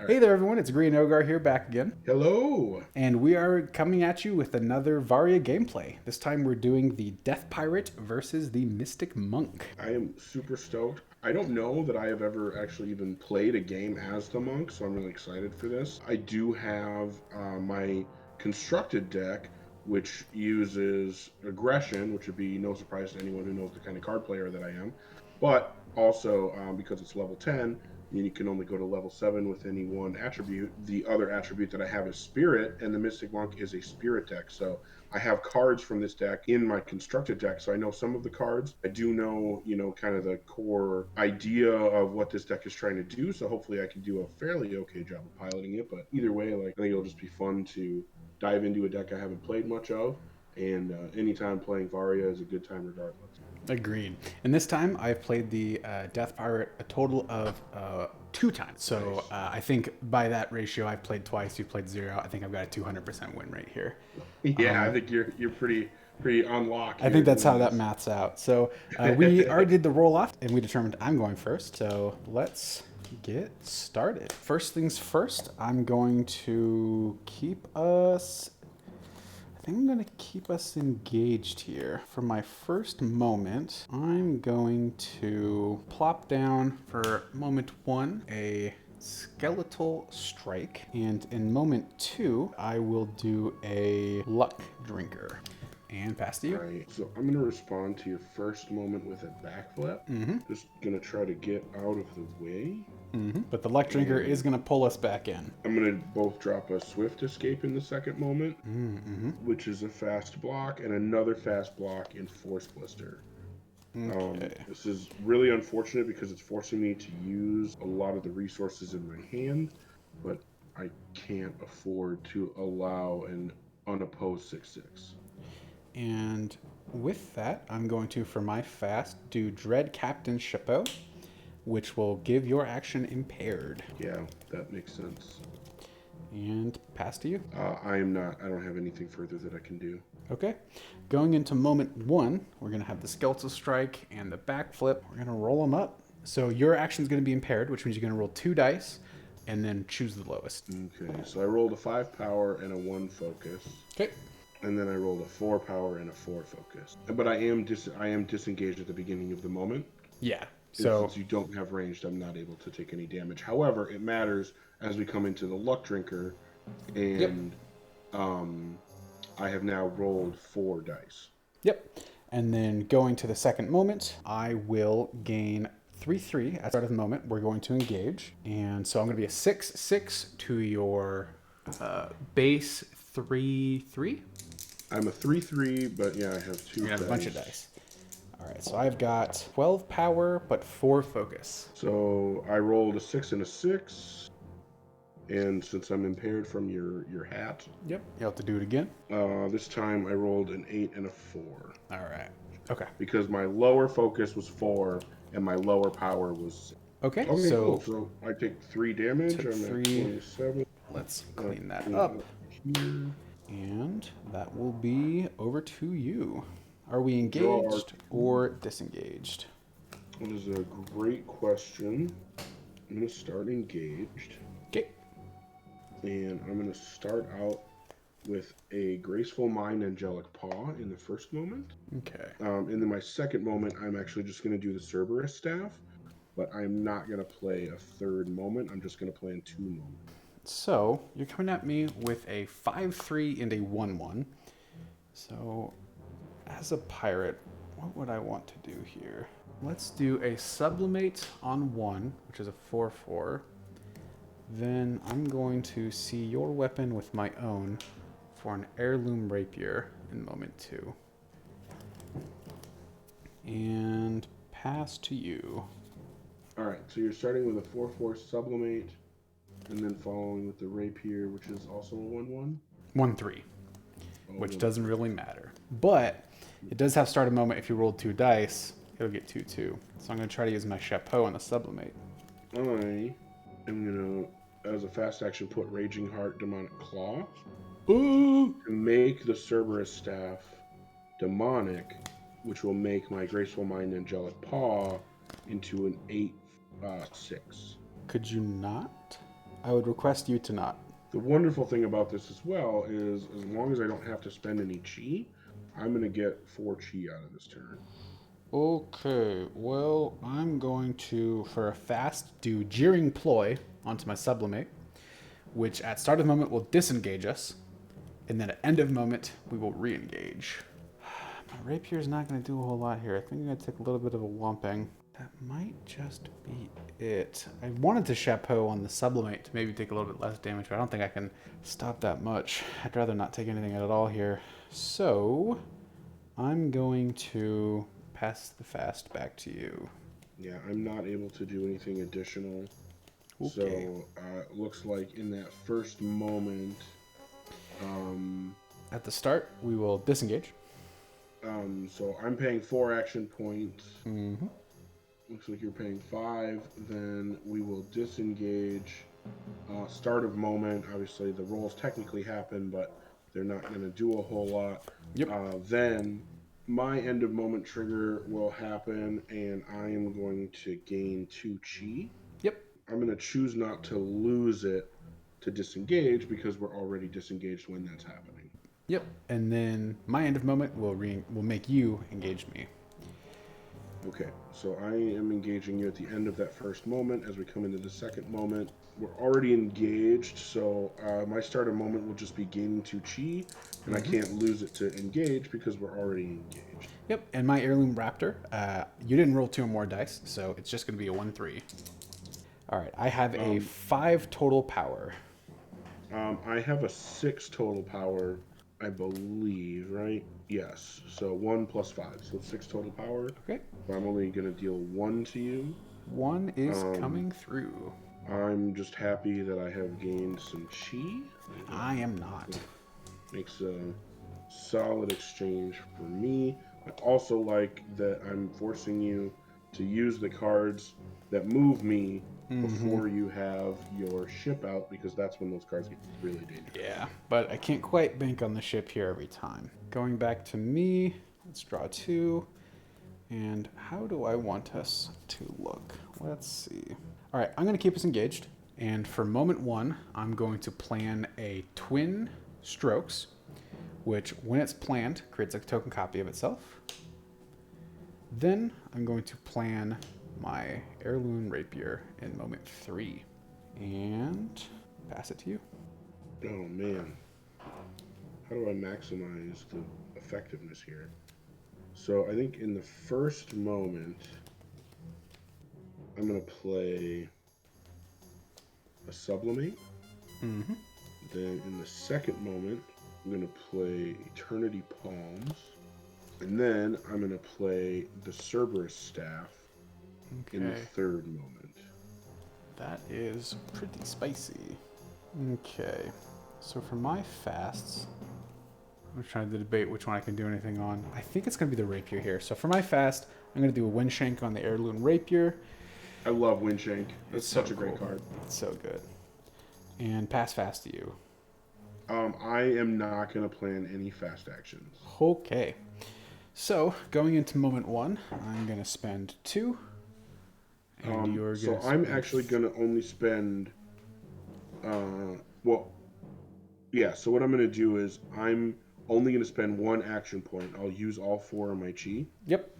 All Hey right. there, everyone. It's Green Ogar here, back again. Hello. And we are coming at you with another Varia gameplay. This time we're doing the Death Pirate versus the Mystic Monk. I am super stoked. I don't know that I have ever actually even played a game as the monk, so I'm really excited for this. I do have my constructed deck, which uses aggression, which would be no surprise to anyone who knows the kind of card player that I am. But also, because it's level 10, you can only go to level 7 with any one attribute. The other attribute that I have is Spirit, and the Mystic Monk is a Spirit deck. So I have cards from this deck in my constructed deck, so I know some of the cards. I do know, kind of the core idea of what this deck is trying to do, so hopefully I can do a fairly okay job of piloting it. But either way, I think it'll just be fun to dive into a deck I haven't played much of, and anytime playing Varia is a good time regardless. Agreed. And this time I've played the Death Pirate a total of 2 times. So Nice. I think by that ratio, I've played twice, you've played 0. I think I've got a 200% win rate here. Yeah, I think you're pretty on lock I here think to that's how win that this. maths out. So we already did the roll off, and we determined I'm going first. So let's get started. First things first, I'm going to keep us. I think I'm going to keep us engaged here. For my first moment, I'm going to plop down for moment 1 a skeletal strike, and in moment 2 I will do a luck drinker. And pass to All you. right, so I'm gonna respond to your first moment with a backflip. Just gonna try to get out of the way. But the luck drinker is And going to pull us back in. I'm gonna both drop a swift escape in the second moment, which is a fast block, and another fast block in Force Blister. Okay. This is really unfortunate because it's forcing me to use a lot of the resources in my hand, but I can't afford to allow an unopposed 6/6. And with that, I'm going to, for my fast, do Dread Captain Chapeau, which will give your action impaired. Yeah, that makes sense. And pass to you. I am not. I don't have anything further that I can do. Okay. Going into moment 1, we're going to have the skeletal strike and the backflip. We're going to roll them up. So your action is going to be impaired, which means you're going to roll 2 dice and then choose the lowest. Okay, so I rolled a 5 power and a 1 focus, Okay. and then I rolled a 4 power and a 4 focus. But I am disengaged at the beginning of the moment. Yeah. And So since you don't have ranged, I'm not able to take any damage. However, it matters as we come into the luck drinker, yep. and I have now rolled 4 dice. Yep. And then going to the second moment, I will gain 3/3 at the start of the moment. We're going to engage. And so I'm going to be a 6/6 to your base 3/3. I'm a 3/3, but yeah, I have 2 You're going to have a bunch of dice. dice. All right, so I've got 12 power, but 4 focus. So I rolled a 6 and a 6. And since I'm impaired from your hat, Yep. You'll have to do it again. this time I rolled an 8 and a 4. All right. Okay. Because my lower focus was 4 and my lower power was 6. Okay, Okay, so cool. So I take 3 damage. took I'm at 3. 27. Let's clean that Clean up. here. And that will be over to you. Are we Draw our engaged or disengaged? That is a great question. I'm going to start engaged. Okay. And I'm going to start out with a Graceful Mind Angelic Paw in the first moment. Okay. And then my second moment, I'm actually just going to do the Cerberus Staff. But I'm not going to play a third moment. I'm just going to play in 2 moments. So you're coming at me with a 5/3 and a 1/1. So as a pirate, what would I want to do here? Let's do a sublimate on 1, which is a 4/4. Then I'm going to see your weapon with my own for an heirloom rapier in moment 2. And pass to you. All right, so you're starting with a 4/4 sublimate, and then following with the rapier, which is also a 1/1. 1/3, Oh, which doesn't really matter. But it does have start a moment. If you roll 2 dice, it'll get 2/2. So I'm going to try to use my chapeau on the sublimate. I am going to, as a fast action, put Raging Heart Demonic Claw Ooh! to make the Cerberus Staff demonic, which will make my Graceful Mind Angelic Paw into an 8/6. Could you not? I would request you to not. The wonderful thing about this as well is as long as I don't have to spend any chi, I'm going to get 4 chi out of this turn. Okay, well, I'm going to, for a fast, do Jeering Ploy onto my Sublimate, which at start of moment will disengage us, and then at end of moment, we will re-engage. My Rapier's not going to do a whole lot here. I think I'm going to take a little bit of a whomping. That might just be it. I wanted to Chapeau on the Sublimate to maybe take a little bit less damage, but I don't think I can stop that much. I'd rather not take anything at all here. So, I'm going to pass the fast back to you. Yeah, I'm not able to do anything additional. Okay. So, it looks like in that first moment, At the start, we will disengage. so I'm paying 4 action points. Mm-hmm. Looks like you're paying 5. Then we will disengage. Start of moment, obviously the rolls technically happen, but they're not going to do a whole lot. Yep. Then my end of moment trigger will happen, and I am going to gain 2 chi. Yep. I'm going to choose not to lose it to disengage because we're already disengaged when that's happening. Yep. And then my end of moment will make you engage me. Okay, so I am engaging you at the end of that first moment. As we come into the second moment, we're already engaged, so my start of moment will just be gaining 2 chi, and I can't lose it to engage because we're already engaged. Yep, and my Heirloom Raptor, you didn't roll 2 or more dice, so it's just going to be a 1-3. All right, I have a 5 total power. I have a 6 total power, I believe, right? Yes, so 1 plus 5, so 6 total power. Okay. I'm only going to deal 1 to you. 1 is coming through. I'm just happy that I have gained some chi. I am not. Makes a solid exchange for me. I also like that I'm forcing you to use the cards that move me before you have your ship out, because that's when those cards get really dangerous. Yeah, but I can't quite bank on the ship here every time. Going back to me, let's draw 2. And how do I want us to look? Let's see. All right, I'm going to keep us engaged. And for moment 1, I'm going to plan a twin strokes, which when it's planned, creates a token copy of itself. Then I'm going to plan my Heirloom Rapier in moment 3 and pass it to you. Oh man. How do I maximize the effectiveness here? So I think in the first moment, I'm going to play a Sublimate. Mm-hmm. Then in the second moment, I'm going to play Eternity Palms. And then I'm going to play the Cerberus Staff in the third moment. That is pretty spicy. Okay. So for my fasts, I'm trying to debate which one I can do anything on. I think it's going to be the Rapier here. So for my fast, I'm going to do a Windshank on the Heirloom Rapier. I love Windshank. That's such a great card. It's so good. And pass fast to you. I am not going to plan any fast actions. Okay. So going into moment 1, I'm going to spend 2. And you're so gonna I'm actually going to only spend... so what I'm going to do is I'm only going to spend 1 action point. I'll use all 4 of my chi. Yep.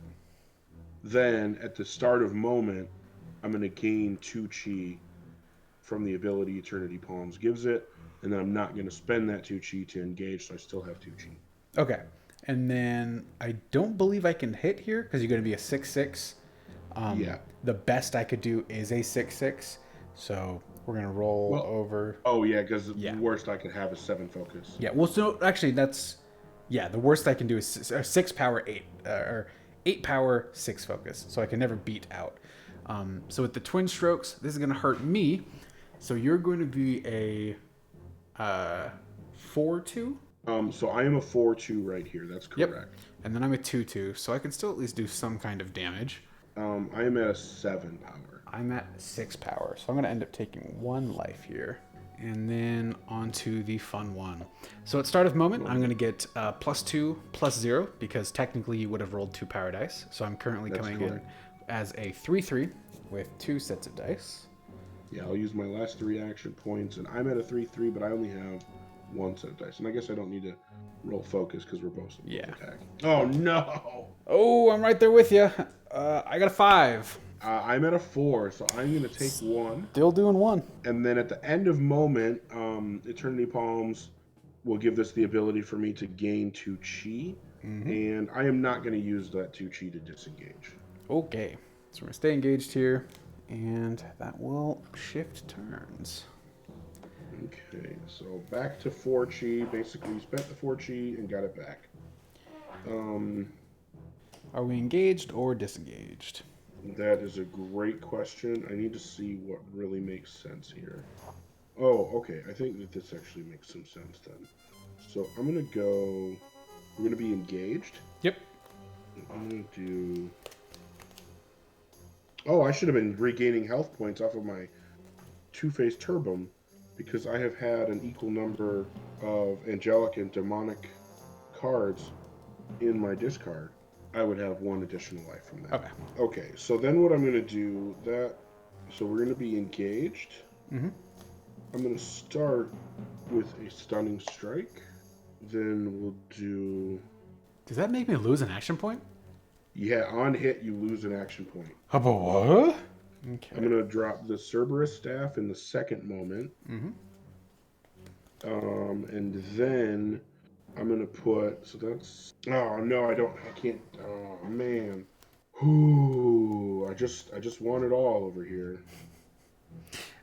Then at the start of moment, I'm going to gain 2 chi from the ability Eternity Palms gives it. And then I'm not going to spend that 2 chi to engage, so I still have 2 chi. Okay. And then I don't believe I can hit here because you're going to be a 6/6. Yeah. The best I could do is a 6/6. So we're going to roll over. Oh, yeah, because the worst I could have is 7 focus. Yeah, well, so actually that's... Yeah, the worst I can do is 6 power, 8. Or 8 power, 6 focus. So I can never beat out. So with the twin strokes, this is going to hurt me. So you're going to be a 4/2? So I am a 4/2 right here. That's correct. Yep. And then I'm a 2/2, so I can still at least do some kind of damage. I am at a 7 power. I'm at 6 power, so I'm going to end up taking 1 life here. And then on to the fun one. So at start of moment, I'm going to get +2, +0, because technically you would have rolled 2 power dice. So I'm currently coming in as a 3/3 with 2 sets of dice. Yeah, I'll use my last 3 action points, and I'm at a 3/3, but I only have 1 set of dice, and I guess I don't need to roll focus because we're both attacking. Oh no! Oh, I'm right there with you. I got a 5. I'm at a 4, so I'm going to take 1. Still doing 1. And then at the end of moment, Eternity Palms will give this the ability for me to gain 2 chi, and I am not going to use that 2 chi to disengage. Okay, so we're going to stay engaged here, and that will shift turns. Okay, so back to 4 chi. Basically, you spent the 4 chi and got it back. Are we engaged or disengaged? That is a great question. I need to see what really makes sense here. Oh, okay. I think that this actually makes some sense then. So I'm going to go... We're going to be engaged. Yep. I'm going to do... Oh, I should have been regaining health points off of my Two-Face Turbum because I have had an equal number of angelic and demonic cards in my discard. I would have 1 additional life from that. Okay, so then what I'm going to do, so we're going to be engaged. I'm going to start with a stunning strike. Then we'll do... Does that make me lose an action point? Yeah, on hit, you lose an action point. About what? Okay. I'm going to drop the Cerberus Staff in the second moment. And then I'm going to put... So that's... Oh, no, I can't... Oh, man. Ooh, I just want it all over here.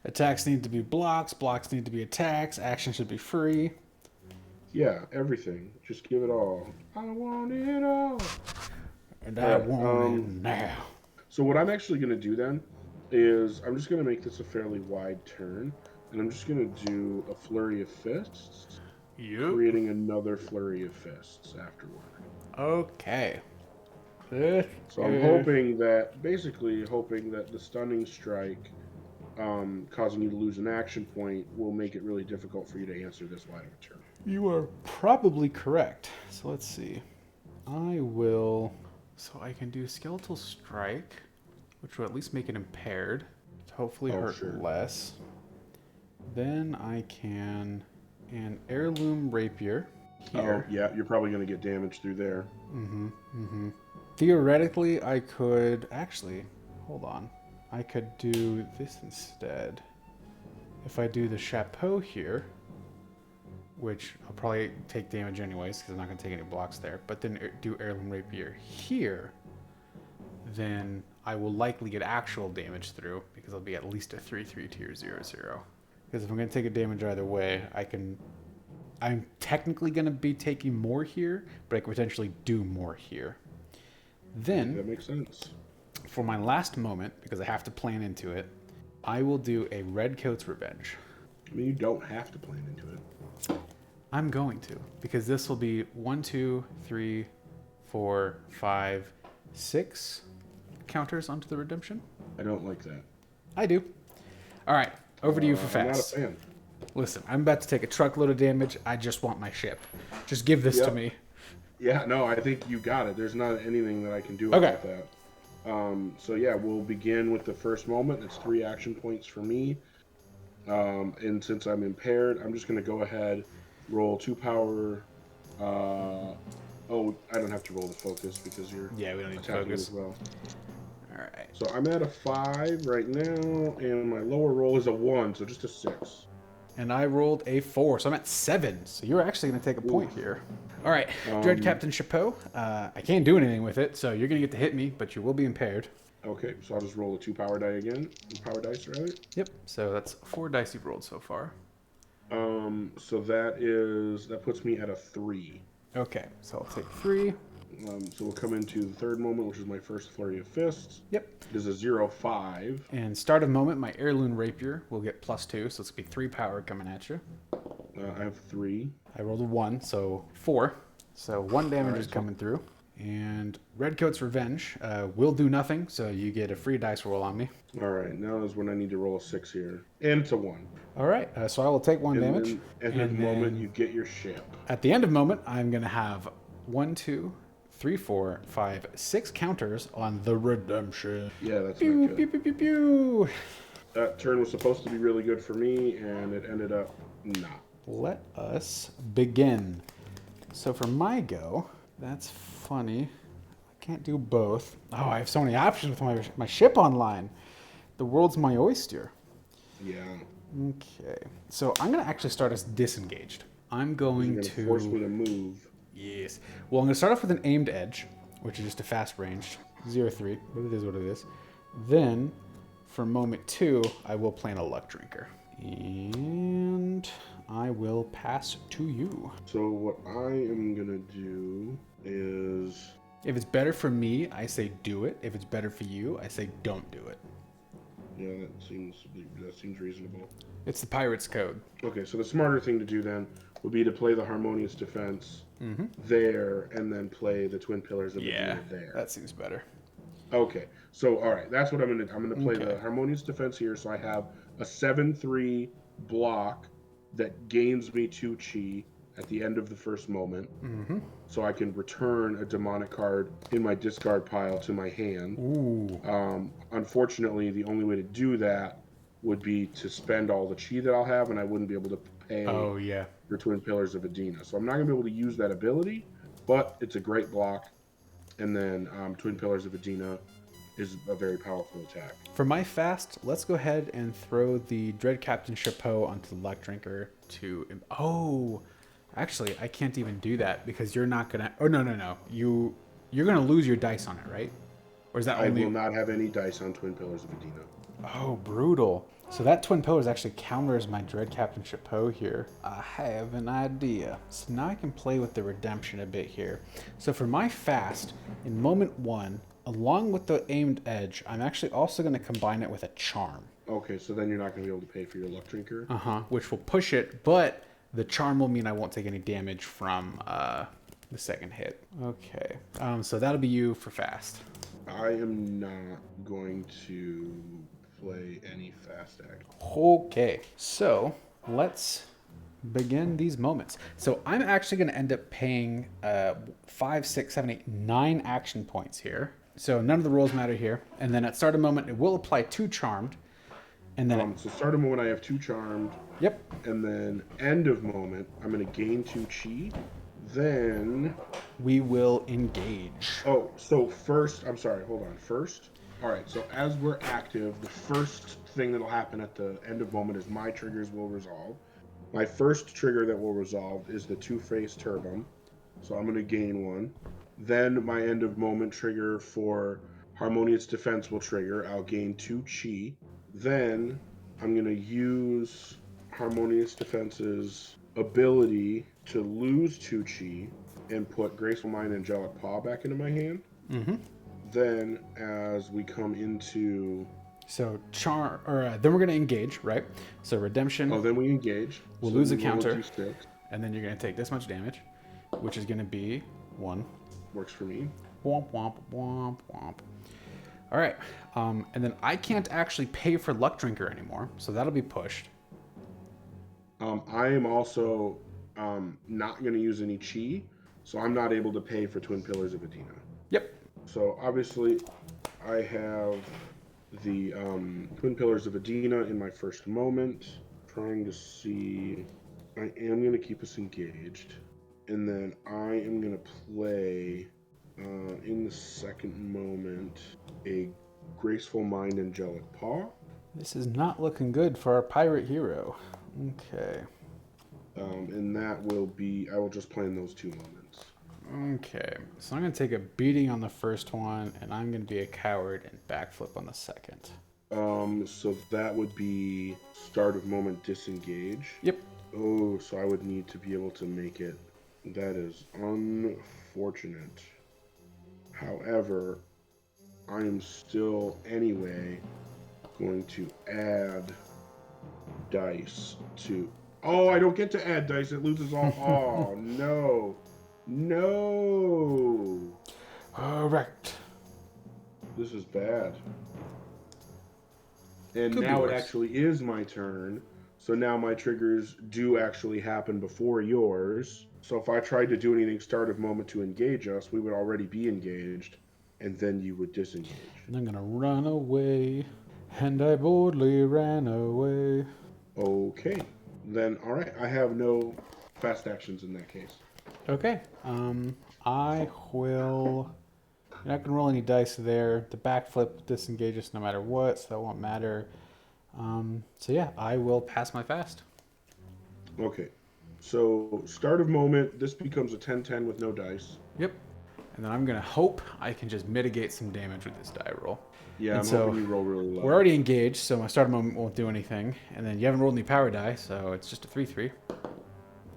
Attacks need to be blocks. Blocks need to be attacks. Action should be free. Yeah, everything. Just give it all. I want it all. And I want it now. So what I'm actually going to do then is I'm just going to make this a fairly wide turn. And I'm just going to do a Flurry of Fists. Yep. Creating another Flurry of Fists afterward. Okay. So I'm hoping that the Stunning Strike causing you to lose an action point will make it really difficult for you to answer this line of a turn. You are probably correct. So let's see. So I can do Skeletal Strike, which will at least make it impaired. To hopefully hurt less. Then I can an Heirloom Rapier here. Oh, yeah, you're probably going to get damage through there. Theoretically, I could... Actually, hold on. I could do this instead. If I do the Chapeau here, which I'll probably take damage anyways, because I'm not going to take any blocks there, but then do Heirloom Rapier here, then I will likely get actual damage through, because I'll be at least a 3/3 tier 0/0. Because if I'm going to take a damage either way, I'm technically going to be taking more here, but I could potentially do more here. Then, that makes sense. For my last moment, because I have to plan into it, I will do a Redcoat's Revenge. I mean, you don't have to plan into it. I'm going to, because this will be 1, 2, 3, 4, 5, 6 counters onto the redemption. I don't like that. I do. All right, over to you for fast. I'm not a fan. Listen, I'm about to take a truckload of damage. I just want my ship. Just give this to me. Yeah, no, I think you got it. There's not anything that I can do about that. So yeah, we'll begin with the first moment. It's 3 action points for me. And since I'm impaired, I'm just going to go ahead, roll 2 power. Oh, I don't have to roll the focus because you're we don't need to attacking focus as well. All right. So I'm at a 5 right now, and my lower roll is a 1, so just a 6. And I rolled a 4, so I'm at 7. So you're actually going to take a point here. All right, Dread Captain Chapeau. I can't do anything with it, so you're going to get to hit me, but you will be impaired. Okay, so I'll just roll a 2 power die again. Power dice, rather. Yep. So that's 4 dice you've rolled so far. So that puts me at a 3. Okay, so I'll take 3. So we'll come into the third moment, which is my first Flurry of Fists. Yep. It is a 0/5. And start of moment, my Heirloom Rapier will get +2, so it's going to be 3 power coming at you. I have 3. I rolled a 1, so 4. So 1 damage is coming through. And Redcoat's Revenge will do nothing, so you get a free dice roll on me. All right, now is when I need to roll a 6 here. And it's a 1. All right, so I will take 1 damage. At the moment, you get your ship. At the end of moment, I'm going to have 1, 2, 3, 4, 5, 6 counters on the redemption. Yeah, that's pew, not good. pew, pew, pew, pew. That turn was supposed to be really good for me, and it ended up not. Let us begin. So for my go, that's funny. I can't do both. Oh, I have so many options with my ship online. The world's my oyster. Yeah. Okay. So I'm going to actually start as disengaged. I'm going You're to... force me to move. Yes. Well, I'm going to start off with an aimed edge, which is just a fast range. 0-3, but it is what it is. Then, for moment 2, I will plan a luck drinker. And I will pass to you. So what I am going to do is... If it's better for me, I say do it. If it's better for you, I say don't do it. Yeah, that seems reasonable. It's the pirate's code. Okay, so the smarter thing to do then would be to play the Harmonious Defense there, and then play the Twin Pillars of Medina there. That seems better. Okay, so all right, that's what I'm gonna play the Harmonious Defense here, so I have a 7/3 block that gains me 2 chi at the end of the first moment, so I can return a demonic card in my discard pile to my hand. Ooh. Unfortunately, the only way to do that would be to spend all the chi that I'll have, and I wouldn't be able to pay for Twin Pillars of Edina. So I'm not going to be able to use that ability, but it's a great block. And then Twin Pillars of Edina is a very powerful attack. For my fast, let's go ahead and throw the Dread Captain Chapeau onto the Luck Drinker to... Oh, actually, I can't even do that because you're not going to... Oh, no. You're going to lose your dice on it, right? Or is that only... I will not have any dice on Twin Pillars of Edina. Oh, brutal. So that Twin Pillars actually counters my Dread Captain Chapeau here. I have an idea. So now I can play with the redemption a bit here. So for my fast, in moment 1, along with the aimed edge, I'm actually also going to combine it with a charm. Okay, so then you're not going to be able to pay for your Luck Drinker? Which will push it, but the charm will mean I won't take any damage from the second hit. Okay, so that'll be you for fast. I am not going to play any fast act. Okay, so let's begin these moments. So I'm actually going to end up paying 5, 6, 7, 8, 9 action points here. So none of the rules matter here. And then at start of moment, it will apply 2 charmed. And then so start of moment, I have 2 charmed. Yep. And then end of moment, I'm going to gain 2 chi. Then we will engage. Oh, so first, I'm sorry, hold on. First, all right, so as we're active, the first thing that'll happen at the end of moment is my triggers will resolve. My first trigger that will resolve is the Two-Faced Turbine. So I'm going to gain 1. Then my end of moment trigger for Harmonious Defense will trigger. I'll gain 2 chi. Then I'm going to use Harmonious Defense's ability to lose 2 chi and put Graceful Mind and Angelic Paw back into my hand. Then as we come into... So then we're going to engage, right? So redemption. Oh, then we engage. We'll lose a counter. And then you're going to take this much damage, which is going to be 1. Works for me. Womp, womp, womp, womp. All right. And then I can't actually pay for Luck Drinker anymore, so that'll be pushed. I am also not going to use any chi, so I'm not able to pay for Twin Pillars of Edina. Yep. So obviously, I have the Twin Pillars of Edina in my first moment. Trying to see... I am going to keep us engaged. And then I am going to play, in the second moment, a Graceful Mind Angelic Paw. This is not looking good for our pirate hero. Okay. And that will be... I will just play in those 2 moments. Okay. So I'm going to take a beating on the first one, and I'm going to be a coward and backflip on the second. So that would be start of moment disengage. Yep. Oh, so I would need to be able to make it. That is unfortunate. However, I am still anyway going to add dice to... Oh, I don't get to add dice. It loses all... Oh, no. No. Correct. This is bad. And Could now it actually is my turn. So now my triggers do actually happen before yours. So if I tried to do anything start of moment to engage us, we would already be engaged. And then you would disengage. And I'm going to run away. And I boldly ran away. Okay. Then, all right. I have no fast actions in that case. Okay. I will. You're not gonna roll any dice there. The backflip disengages no matter what, so that won't matter. So yeah, I will pass my fast. Okay. So, start of moment, this becomes a 10-10 with no dice. Yep. And then I'm gonna hope I can just mitigate some damage with this die roll. Yeah, And I'm so hoping you roll really low. we're already engaged, so my start moment won't do anything. And then you haven't rolled any power die, so it's just a 3/3.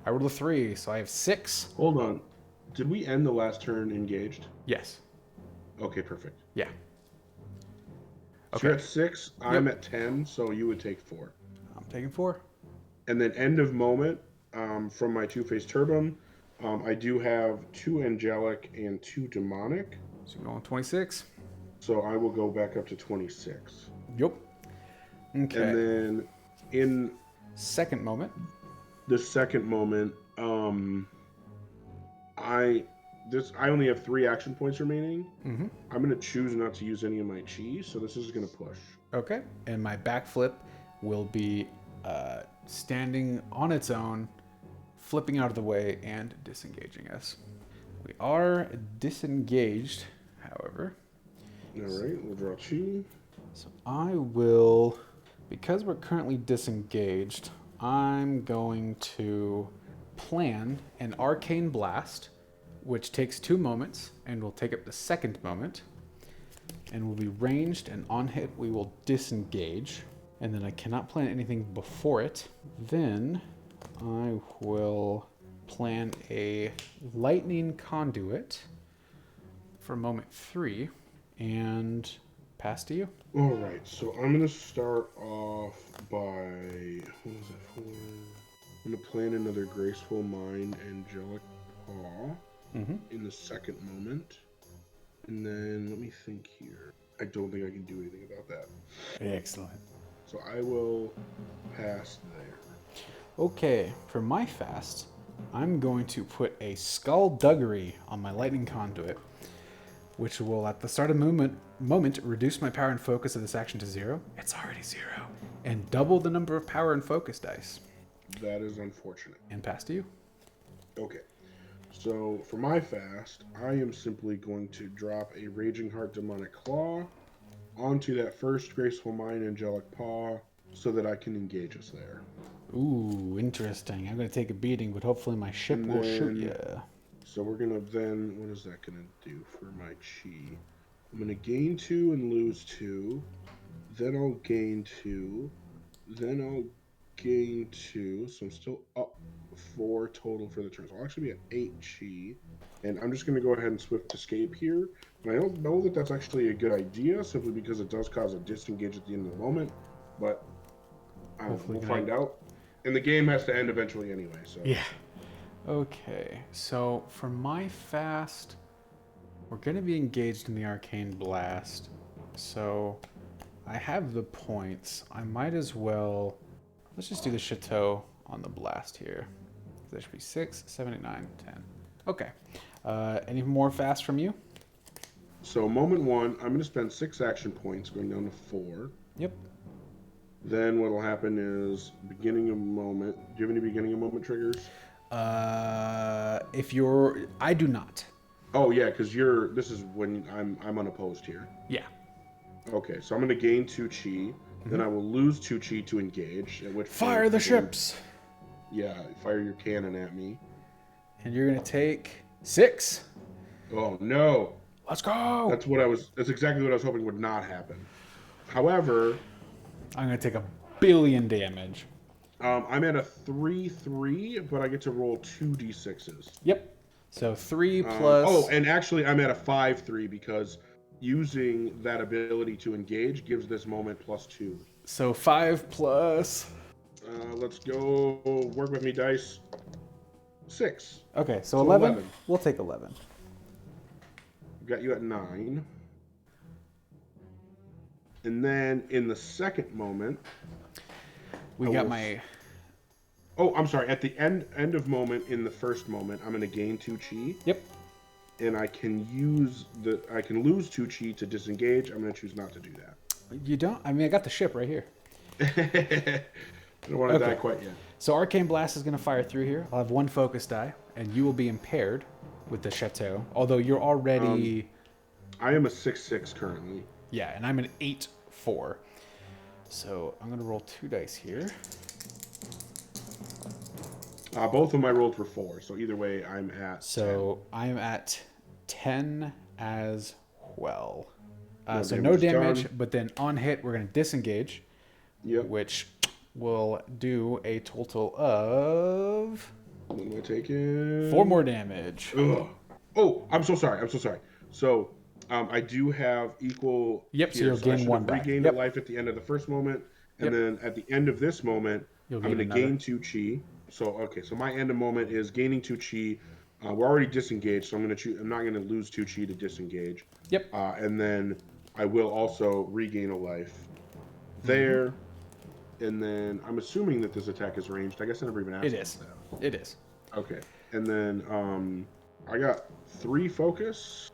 I rolled a 3, so I have 6. Hold on. Did we end the last turn engaged? Yes. Okay, perfect. Yeah. So Okay. you're at 6, I'm at 10, so you would take 4. I'm taking 4. And then end of moment, from my two-face turbine, I do have 2 angelic and 2 demonic. So you're going 26. So I will go back up to 26. Yep. Okay. And then in Second moment. the second moment, I only have 3 action points remaining. Mm-hmm. I'm gonna choose not to use any of my chi, so this is gonna push. Okay. And my backflip will be standing on its own, flipping out of the way and disengaging us. We are disengaged, however. All right, we'll draw 2. So I will, because we're currently disengaged, I'm going to plan an arcane blast, which takes 2 moments and will take up the second moment, and will be ranged, and on hit we will disengage. And then I cannot plan anything before it. Then I will plan a lightning conduit for moment 3 and pass to you. All right, so I'm gonna start off by what was it for? I'm gonna plan another graceful mind, angelic paw in the second moment, and then let me think here. I don't think I can do anything about that. Excellent. So I will pass there. Okay, for my fast, I'm going to put a skullduggery on my lightning conduit, which will, at the start of moment, reduce my power and focus of this action to 0. It's already 0. And double the number of power and focus dice. That is unfortunate. And pass to you. Okay, so for my fast, I am simply going to drop a Raging Heart Demonic Claw onto that first Graceful Mind Angelic Paw so that I can engage us there. Ooh, interesting. I'm going to take a beating, but hopefully my ship will shoot you. So we're going to then, what is that going to do for my chi? I'm going to gain 2 and lose 2. Then I'll gain 2. Then I'll gain 2. So I'm still up 4 total for the turn. So I'll actually be at 8 chi. And I'm just going to go ahead and Swift Escape here. And I don't know that that's actually a good idea, simply because it does cause a disengage at the end of the moment. But we'll find out. And the game has to end eventually anyway. So yeah. Okay, so for my fast, we're going to be engaged in the Arcane Blast. So I have the points. I might as well... Let's just do the Chateau on the blast here. That should be 6, 7, 8, 9, 10. Okay. Any more fast from you? So moment 1, I'm going to spend 6 action points, going down to 4. Yep. Then what will happen is beginning of moment. Do you have any beginning of moment triggers? I do not. Oh yeah, because this is when I'm unopposed here. Yeah. Okay, so I'm going to gain 2 chi. Then I will lose 2 chi to engage. At which fire the ships. Yeah, fire your cannon at me. And you're going to take 6. Oh no. Let's go. That's exactly what I was hoping would not happen. However, I'm going to take a billion damage. I'm at a 3/3, but I get to roll 2 d6s. Yep. So 3 plus... and actually I'm at a 5/3 because using that ability to engage gives this moment +2. So 5 plus... Let's go. Work with me, dice. 6. Okay, so 11. We'll take 11. Got you at 9. And then in the second moment... Oh, I'm sorry. At the end of moment, in the first moment, I'm going to gain 2 chi. Yep. And I can lose 2 chi to disengage. I'm going to choose not to do that. You don't? I mean, I got the ship right here. I don't want to die Okay. quite yet. So Arcane Blast is going to fire through here. I'll have one focus die, and you will be impaired with the Chateau. Although you're already... I am a 6/6 currently. Yeah, and I'm an 8/4. So I'm going to roll 2 dice here. Both of my rolls were 4, so either way, I'm at. So I'm at 10 as well. No So no damage damage, done. but then on hit, we're going to disengage, 10. Yep. which will do a total of What am I taking? 4 more damage. Ugh. Oh, I'm so sorry. So, I do have equal. Yep, so here, you'll I gain should one have back. regained Yep. a life at the end of the first moment, and Yep. then at the end of this moment, You'll I'm gain going to another. gain 2 chi. So okay, so my end of moment is gaining 2 chi. We're already disengaged, so I'm going to choose. I'm not going to lose 2 chi to disengage. Yep. And then I will also regain a life there. And then I'm assuming that this attack is ranged. I guess I never even asked. It is. That. It is. Okay. And then I got 3 focus,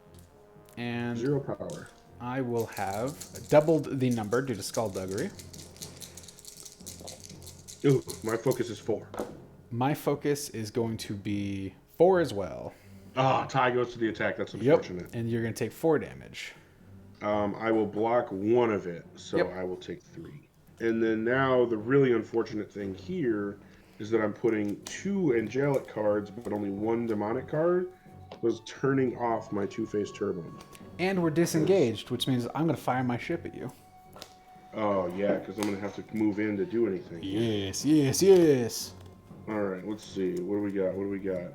And 0 power. I will have doubled the number due to skullduggery. Ooh, my focus is 4. My focus is going to be 4 as well. Tie goes to the attack. That's unfortunate. And you're going to take 4 damage. I will block 1 of it, so Yep. I will take 3. And then now the really unfortunate thing here is that I'm putting 2 angelic cards, but only 1 demonic card. Was turning off my two-faced turbo. And we're disengaged, which means I'm going to fire my ship at you. Oh yeah, because I'm gonna have to move in to do anything. Yes. All right, let's see. What do we got?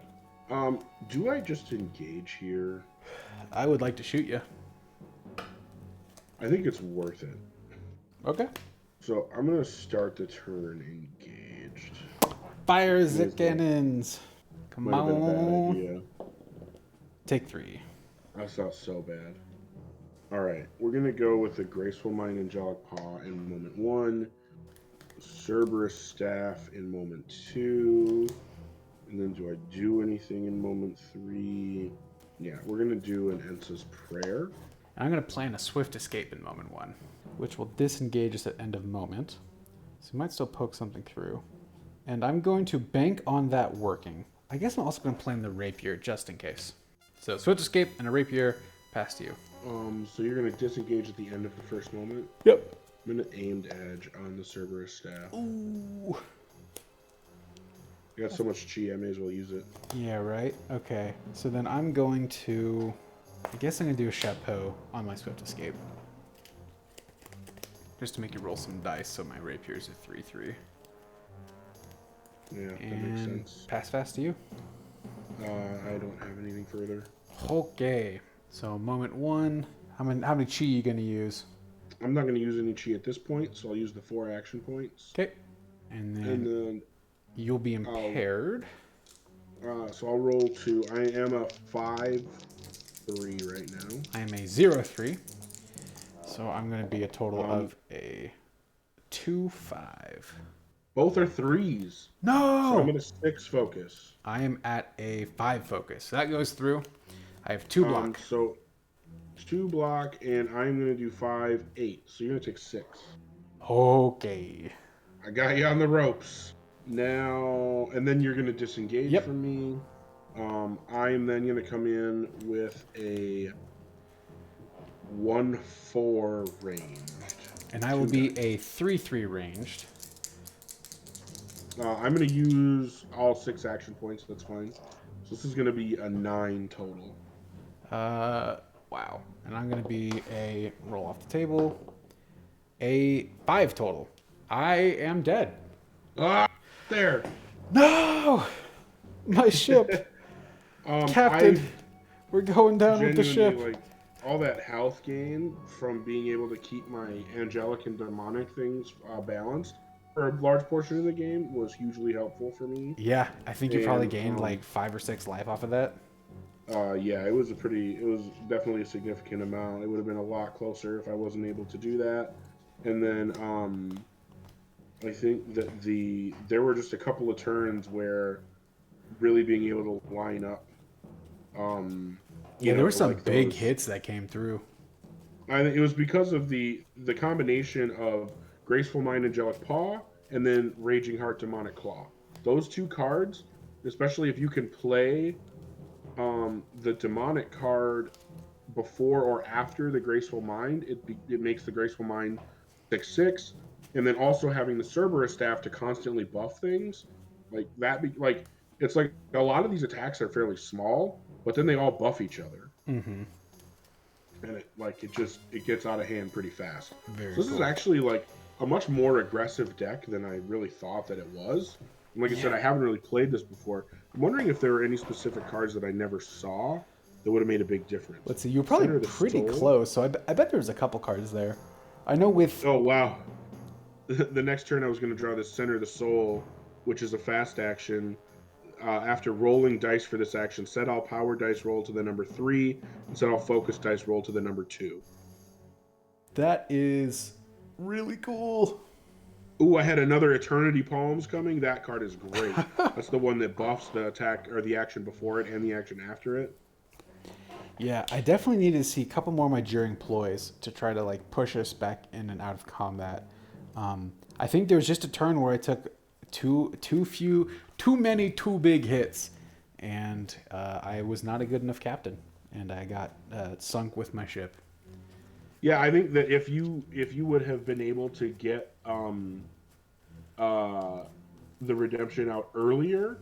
Do I just engage here? I would like to shoot you. I think it's worth it. Okay. So I'm gonna start the turn engaged. Fire the cannons. Come Might have been a bad on. idea. Take 3. That's not so bad. All right, we're gonna go with the Graceful Mind Angelic Paw in moment 1, Cerberus Staff in moment 2, and then do I do anything in moment 3? Yeah, we're gonna do an Ensa's Prayer. I'm going to plan a swift escape in moment 1, which will disengage us at end of moment. So you might still poke something through. And I'm going to bank on that working. I guess I'm also going to plan the rapier just in case. So swift escape and a rapier pass to you. So you're gonna disengage at the end of the first moment. Yep. I'm gonna aimed edge on the Cerberus Staff. Ooh. I got so much chi, I may as well use it. Yeah, right? Okay. So then I'm going to... I guess I'm going to do a chapeau on my swift escape. Just to make you roll some dice so my rapier's a 3/3. Yeah, that makes And sense. pass fast to you. I don't have anything further. Okay. So moment 1. How many chi are you going to use? I'm not gonna use any chi at this point, so I'll use the 4 action points. Okay. And then And then you'll be impaired. so I'll roll 2. I am a 5/3 right now. I am a 0/3. So I'm going to be a total of a 2/5. Both are 3s. No! So I'm at a 6 focus. I am at a 5 focus. So that goes through. I have 2 block. So 2 block, and I'm gonna do 5, 8. So you're gonna take 6. Okay. I got you on the ropes. Now, and then you're gonna disengage Yep. from me. I am then gonna come in with a 1/4 ranged. And I will be a 3/3 ranged. I'm gonna use all 6 action points. That's fine. So this is gonna be a 9 total. Wow. And I'm going to be a roll off the table. A 5 total. I am dead. There. No! My ship. Captain, we're going down with the ship. Like, all that health gain from being able to keep my angelic and demonic things balanced for a large portion of the game was hugely helpful for me. Yeah, I think you probably And, gained like 5 or 6 life off of that. Yeah, it was definitely a significant amount. It would have been a lot closer if I wasn't able to do that. And then I think that there were just a couple of turns where really being able to line up. Yeah, there were some like big those- hits that came through. I think it was because of the combination of Graceful Mind, Angelic Paw, and then Raging Heart, Demonic Claw. Those two cards, especially if you can play the Demonic card before or after the Graceful Mind, it makes the Graceful Mind 6/6, and then also having the Cerberus staff to constantly buff things like that. Like it's like a lot of these attacks are fairly small, but then they all buff each other, Mm-hmm. and it gets out of hand pretty fast. Very So this is cool. actually like a much more aggressive deck than I really thought that it was. And like I said, Yeah. I haven't really played this before. I'm wondering if there were any specific cards that I never saw that would have made a big difference. Let's see. You're probably Center of the pretty Soul. close. So I bet there's a couple cards there. I know with. Oh wow! The next turn I was going to draw this Center of the Soul, which is a fast action. After rolling dice for this action, set all power dice roll to the number 3, and set all focus dice roll to the number 2. That is really cool. Ooh, I had another Eternity Palms coming. That card is great. That's the one that buffs the attack or the action before it and the action after it. Yeah, I definitely need to see a couple more of my Jeering Ploys to try to like push us back in and out of combat. I think there was just a turn where I took too many too big hits, and I was not a good enough captain, and I got sunk with my ship. Yeah, I think that if you would have been able to get uh, the redemption out earlier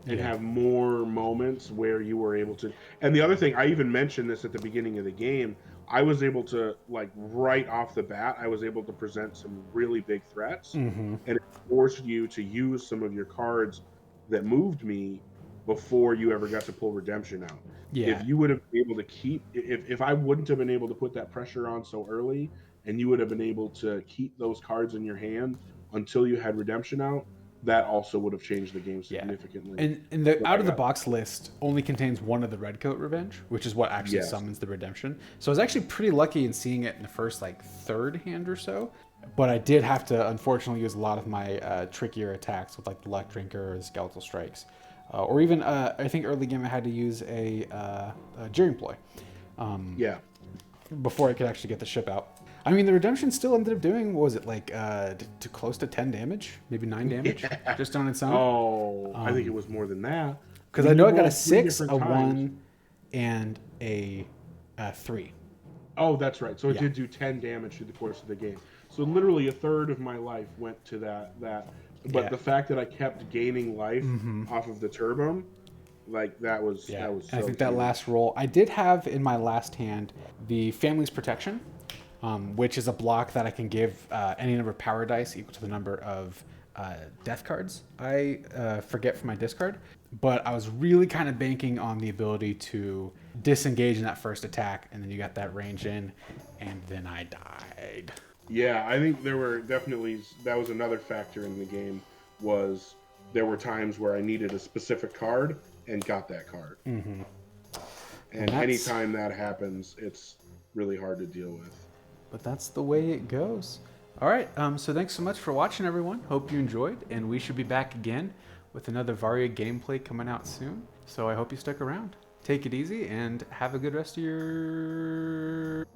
and Yeah. have more moments where you were able to. And the other thing, I even mentioned this at the beginning of the game. I was able to like right off the bat, I was able to present some really big threats, Mm-hmm. and it forced you to use some of your cards that moved me before you ever got to pull redemption out. If Yeah. you would have been able to keep, if I wouldn't have been able to put that pressure on so early, and you would have been able to keep those cards in your hand until you had redemption out, that also would have changed the game Yeah. significantly. And the When out I of the got box list only contains one of the Redcoat Revenge, which is what actually yes, summons the redemption. So I was actually pretty lucky in seeing it in the first like third hand or so. But I did have to unfortunately use a lot of my trickier attacks with like the Luck Drinker or the Skeletal Strikes. Or even I think early game I had to use a Jeering Ploy yeah, before I could actually get the ship out. I mean, the redemption still ended up doing, what was it, like to close to 10 damage? Maybe 9 damage yeah. just on its own? Oh, I think it was more than that. I Because I mean, know you I got a rolled three 6, different a times. 1, and a 3. Oh, that's right. So it Yeah. did do 10 damage through the course of the game. So literally a third of my life went to that. But Yeah. the fact that I kept gaining life Mm-hmm. off of the turbine, like Yeah. that was And I so think that huge. last roll, I did have in my last hand the Family's Protection, which is a block that I can give any number of power dice equal to the number of death cards I forget from my discard. But I was really kind of banking on the ability to disengage in that first attack, and then you got that range in, and then I died. Yeah, I think there were definitely that was another factor in the game was there were times where I needed a specific card and got that card. Mm-hmm. And And that's anytime that happens, it's really hard to deal with. But that's the way it goes. All right. So thanks so much for watching, everyone. Hope you enjoyed, and we should be back again with another Varia gameplay coming out soon. So I hope you stick around. Take it easy and have a good rest of your